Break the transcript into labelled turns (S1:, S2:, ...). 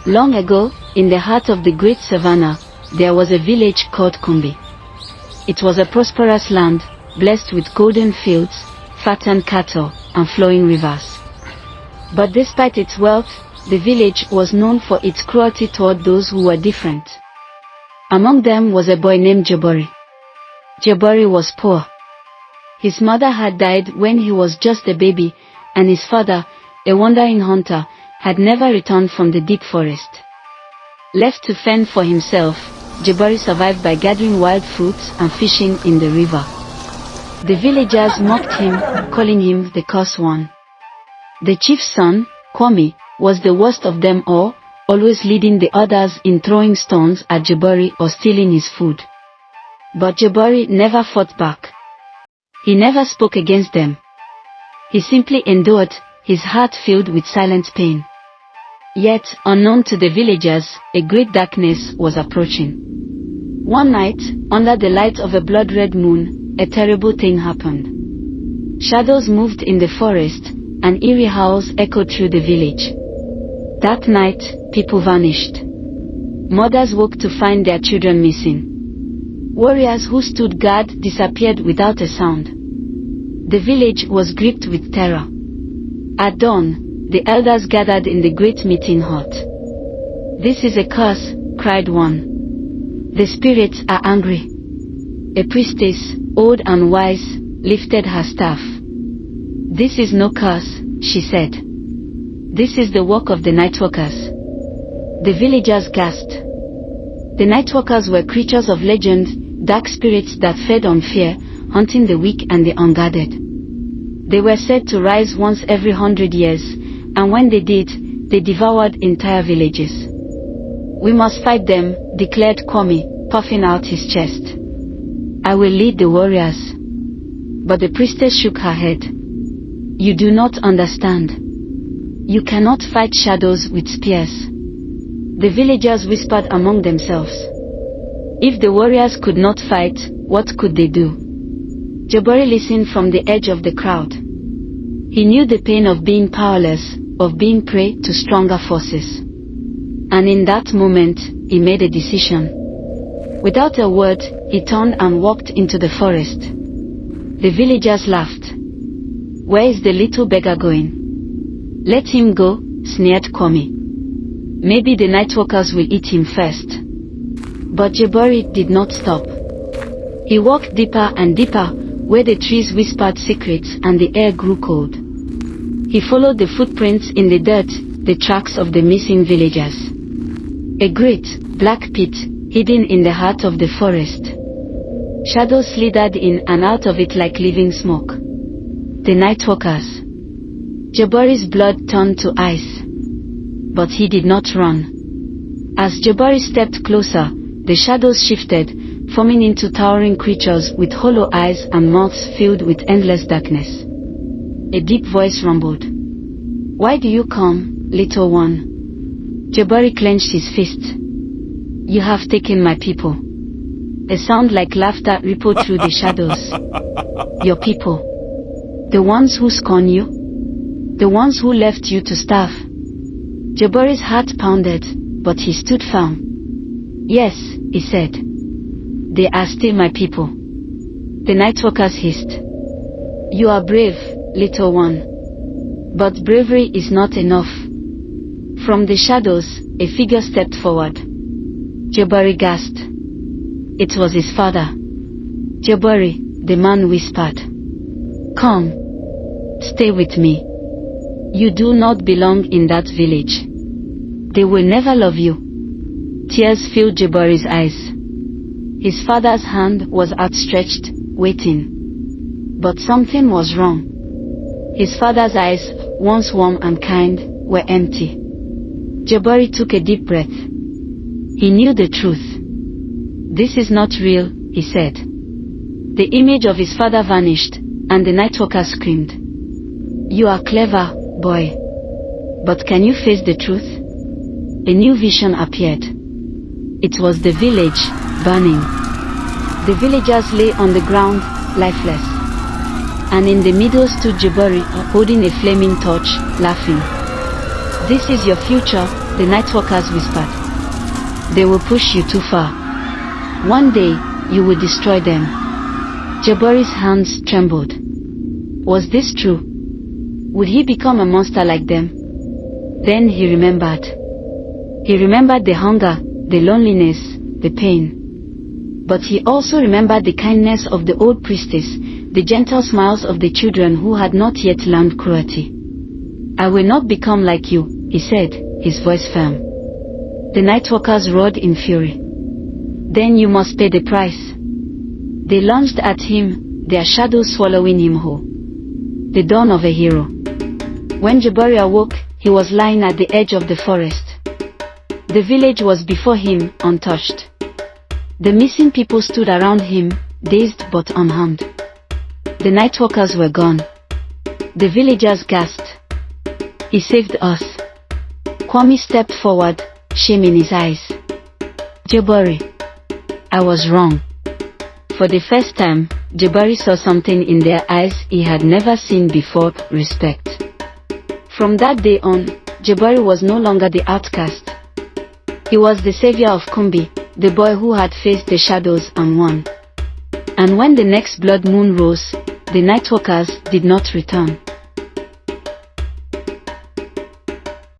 S1: Long ago, in the heart of the Great Savannah, there was a village called Kumbi. It was a prosperous land, blessed with golden fields, fattened cattle, and flowing rivers. But despite its wealth, the village was known for its cruelty toward those who were different. Among them was a boy named Jabari. Jabari was poor. His mother had died when he was just a baby, and his father, a wandering hunter, had never returned from the deep forest. Left to fend for himself, Jabari survived by gathering wild fruits and fishing in the river. The villagers mocked him, calling him the cursed one. The chief's son, Kwame, was the worst of them all, always leading the others in throwing stones at Jabari or stealing his food. But Jabari never fought back. He never spoke against them. He simply endured, his heart filled with silent pain. Yet, unknown to the villagers, a great darkness was approaching. One night, under the light of a blood-red moon, a terrible thing happened. Shadows moved in the forest, and eerie howls echoed through the village. That night, people vanished. Mothers woke to find their children missing. Warriors who stood guard disappeared without a sound. The village was gripped with terror. At dawn, the elders gathered in the great meeting hut. "This is a curse," cried one. "The spirits are angry." A priestess, old and wise, lifted her staff. "This is no curse," she said. "This is the work of the Nightwalkers." The villagers gasped. The Nightwalkers were creatures of legend, dark spirits that fed on fear, hunting the weak and the unguarded. They were said to rise once every 100 years, and when they did, they devoured entire villages. "We must fight them," declared Kwame, puffing out his chest. "I will lead the warriors." But the priestess shook her head. "You do not understand. You cannot fight shadows with spears." The villagers whispered among themselves. If the warriors could not fight, what could they do? Jabari listened from the edge of the crowd. He knew the pain of being powerless, of being prey to stronger forces. And in that moment, he made a decision. Without a word, he turned and walked into the forest. The villagers laughed. "Where is the little beggar going?" "Let him go," sneered Kwame. "Maybe the Nightwalkers will eat him first." But Jabari did not stop. He walked deeper and deeper, where the trees whispered secrets and the air grew cold. He followed the footprints in the dirt, the tracks of the missing villagers. A great, black pit, hidden in the heart of the forest. Shadows slithered in and out of it like living smoke. The Nightwalkers. Jabari's blood turned to ice. But he did not run. As Jabari stepped closer, the shadows shifted, forming into towering creatures with hollow eyes and mouths filled with endless darkness. A deep voice rumbled. "Why do you come, little one?" Jabari clenched his fist. "You have taken my people." A sound like laughter rippled through the shadows. "Your people? The ones who scorn you? The ones who left you to starve?" Jabari's heart pounded, but he stood firm. "Yes," he said. "They are still my people." The Nightwalkers hissed. "You are brave, little one. But bravery is not enough." From the shadows, a figure stepped forward. Jabari gasped. It was his father. "Jabari," the man whispered. "Come. Stay with me. You do not belong in that village. They will never love you." Tears filled Jabari's eyes. His father's hand was outstretched, waiting. But something was wrong. His father's eyes, once warm and kind, were empty. Jabari took a deep breath. He knew the truth. "This is not real," he said. The image of his father vanished, and the Nightwalker screamed. "You are clever, boy. But can you face the truth?" A new vision appeared. It was the village, burning. The villagers lay on the ground, lifeless. And in the middle stood Jabari, holding a flaming torch, laughing. "This is your future," The Nightwalkers whispered. They will push you too far. One day, you will destroy them. Jabari's hands trembled. Was this true? Would he become a monster like them? Then he remembered. He remembered the hunger, the loneliness, the pain. But he also remembered the kindness of the old priestess, the gentle smiles of the children who had not yet learned cruelty. I will not become like you, he said, his voice firm. The Nightwalkers roared in fury. Then you must pay the price. They lunged at him, their shadows swallowing him whole. The dawn of a hero. When Jabari awoke, he was lying at the edge of the forest. The village was before him, untouched. The missing people stood around him, dazed but unharmed. The Nightwalkers were gone. The villagers gasped. He saved us. Kwame stepped forward, shame in his eyes. Jabari. I was wrong. For the first time, Jabari saw something in their eyes he had never seen before: respect. From that day on, Jabari was no longer the outcast. He was the savior of Kumbi, the boy who had faced the shadows and won. And when the next blood moon rose, the Nightwalkers did not return.